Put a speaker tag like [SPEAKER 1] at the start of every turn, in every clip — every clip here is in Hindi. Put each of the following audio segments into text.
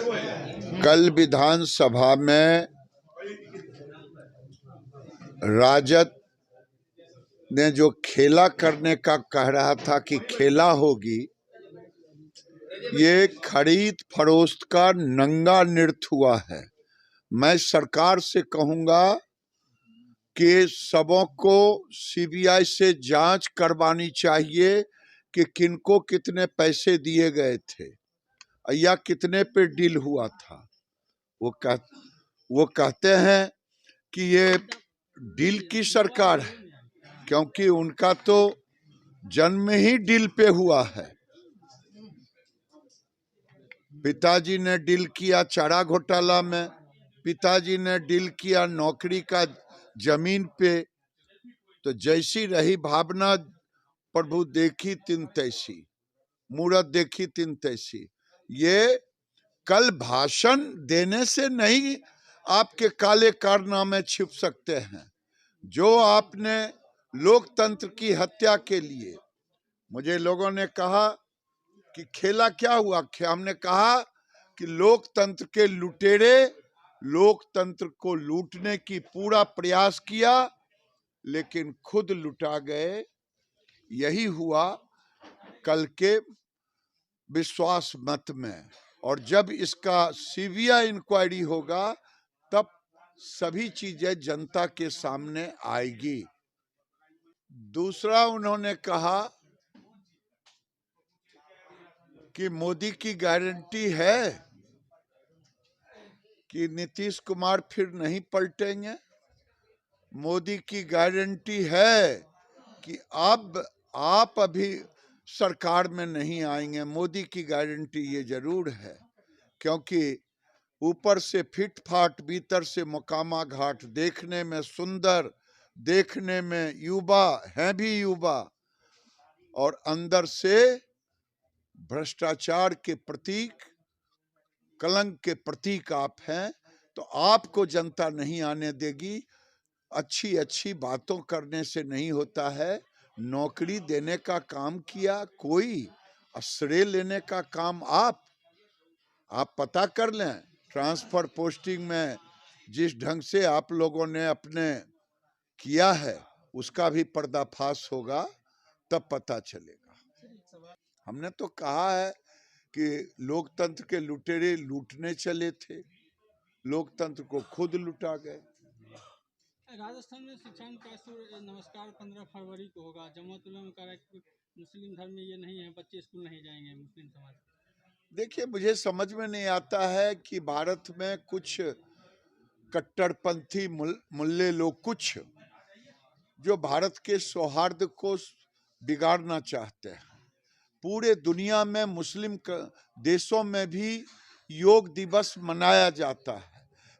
[SPEAKER 1] कल विधानसभा में राजद ने जो खेला करने का कह रहा था कि खेला होगी, ये खरीद फरोख्त का नंगा नृत्य हुआ है। मैं सरकार से कहूंगा कि सबों को सीबीआई से जांच करवानी चाहिए कि किनको कितने पैसे दिए गए थे या कितने पे डील हुआ था। वो कहते हैं कि ये डील की सरकार है, क्योंकि उनका तो जन्म ही डील पे हुआ है। पिताजी ने डील किया चारा घोटाला में, पिताजी ने डील किया नौकरी का जमीन पे। तो जैसी रही भावना, प्रभु देखी तिन तैसी, मूरत देखी तिन तैसी। ये कल भाषण देने से नहीं आपके काले कारनामे छिप सकते हैं। जो आपने लोकतंत्र की हत्या के लिए, मुझे लोगों ने कहा कि खेला क्या हुआ, हमने कहा कि लोकतंत्र के लुटेरे लोकतंत्र को लूटने की पूरा प्रयास किया, लेकिन खुद लुटा गए। यही हुआ कल के विश्वास मत में। और जब इसका सीबीआई इंक्वायरी होगा तब सभी चीजें जनता के सामने आएगी। दूसरा, उन्होंने कहा कि मोदी की गारंटी है कि नीतीश कुमार फिर नहीं पलटेंगे। मोदी की गारंटी है कि अब आप अभी सरकार में नहीं आएंगे। मोदी की गारंटी ये जरूर है, क्योंकि ऊपर से फिट फाट, भीतर से मुकामा घाट, देखने में सुंदर, देखने में युवा हैं भी युवा, और अंदर से भ्रष्टाचार के प्रतीक, कलंक के प्रतीक आप हैं। तो आपको जनता नहीं आने देगी। अच्छी अच्छी बातों करने से नहीं होता है। नौकरी देने का काम किया कोई, श्रेय लेने का काम आप पता कर लें। ट्रांसफर पोस्टिंग में जिस ढंग से आप लोगों ने अपने किया है, उसका भी पर्दाफाश होगा, तब पता चलेगा। हमने तो कहा है कि लोकतंत्र के लुटेरे लूटने चले थे, लोकतंत्र को खुद लुटा गए।
[SPEAKER 2] राजस्थान में शिक्षांत का नमस्कार 15 फरवरी को होगा। जमात उलमा का मुस्लिम धर्म में ये नहीं है, बच्चे स्कूल नहीं जाएंगे मुस्लिम समाज।
[SPEAKER 1] देखिए, मुझे समझ में नहीं आता है कि भारत में कुछ कट्टरपंथी मुल्ले लोग, कुछ जो भारत के सौहार्द को बिगाड़ना चाहते हैं। पूरे दुनिया में मुस्लिम देशों में भी योग दिवस मनाया जाता है।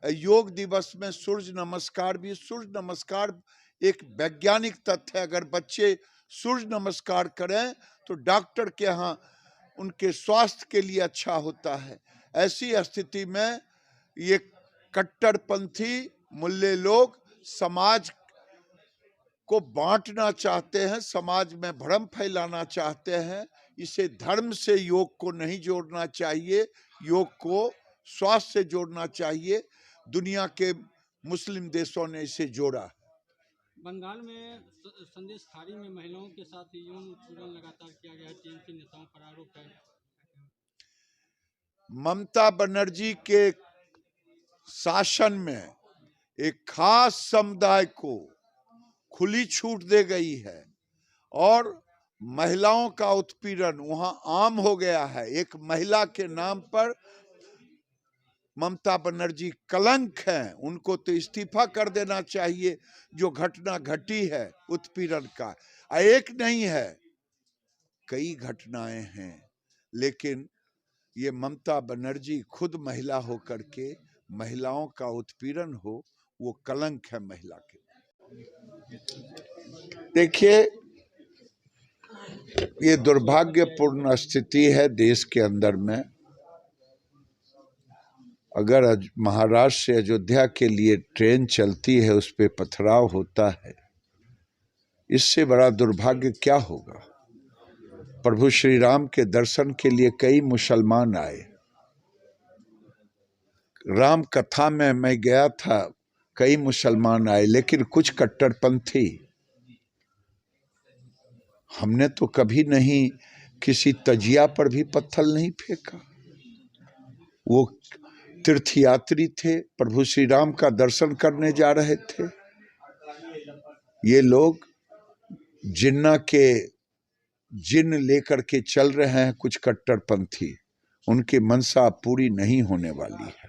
[SPEAKER 1] योग दिवस में सूर्य नमस्कार भी, सूर्य नमस्कार एक वैज्ञानिक तथ्य है। अगर बच्चे सूर्य नमस्कार करें तो डॉक्टर के यहाँ उनके स्वास्थ्य के लिए अच्छा होता है। ऐसी स्थिति में ये कट्टरपंथी मुल्ले लोग समाज को बांटना चाहते हैं, समाज में भ्रम फैलाना चाहते हैं। इसे धर्म से योग को नहीं जोड़ना चाहिए, योग को स्वास्थ्य से जोड़ना चाहिए। दुनिया के मुस्लिम देशों ने इसे जोड़ा।
[SPEAKER 2] बंगाल में संदेश खारी में महिलाओं के साथ यौन उत्पीड़न लगातार किया गया है। टीएमसी नेताओं पर आरोप है।
[SPEAKER 1] ममता बनर्जी के शासन में एक खास समुदाय को खुली छूट दे गई है और महिलाओं का उत्पीड़न वहां आम हो गया है। एक महिला के नाम पर ममता बनर्जी कलंक हैं। उनको तो इस्तीफा कर देना चाहिए। जो घटना घटी है उत्पीड़न का, एक नहीं है, कई घटनाएं हैं। लेकिन ये ममता बनर्जी खुद महिला होकर के महिलाओं का उत्पीड़न हो, वो कलंक है महिला के। देखिए, ये दुर्भाग्यपूर्ण स्थिति है देश के अंदर में। अगर महाराष्ट्र से अयोध्या के लिए ट्रेन चलती है, उस पे पथराव होता है, इससे बड़ा दुर्भाग्य क्या होगा। प्रभु श्री राम के दर्शन के लिए कई मुसलमान आए, राम कथा में मैं गया था, कई मुसलमान आए, लेकिन कुछ कट्टरपंथी, हमने तो कभी नहीं किसी तजिया पर भी पत्थर नहीं फेंका। वो तीर्थयात्री थे, प्रभु श्री राम का दर्शन करने जा रहे थे। ये लोग जिन लेकर के चल रहे हैं कुछ कट्टरपंथी, उनकी मंशा पूरी नहीं होने वाली है।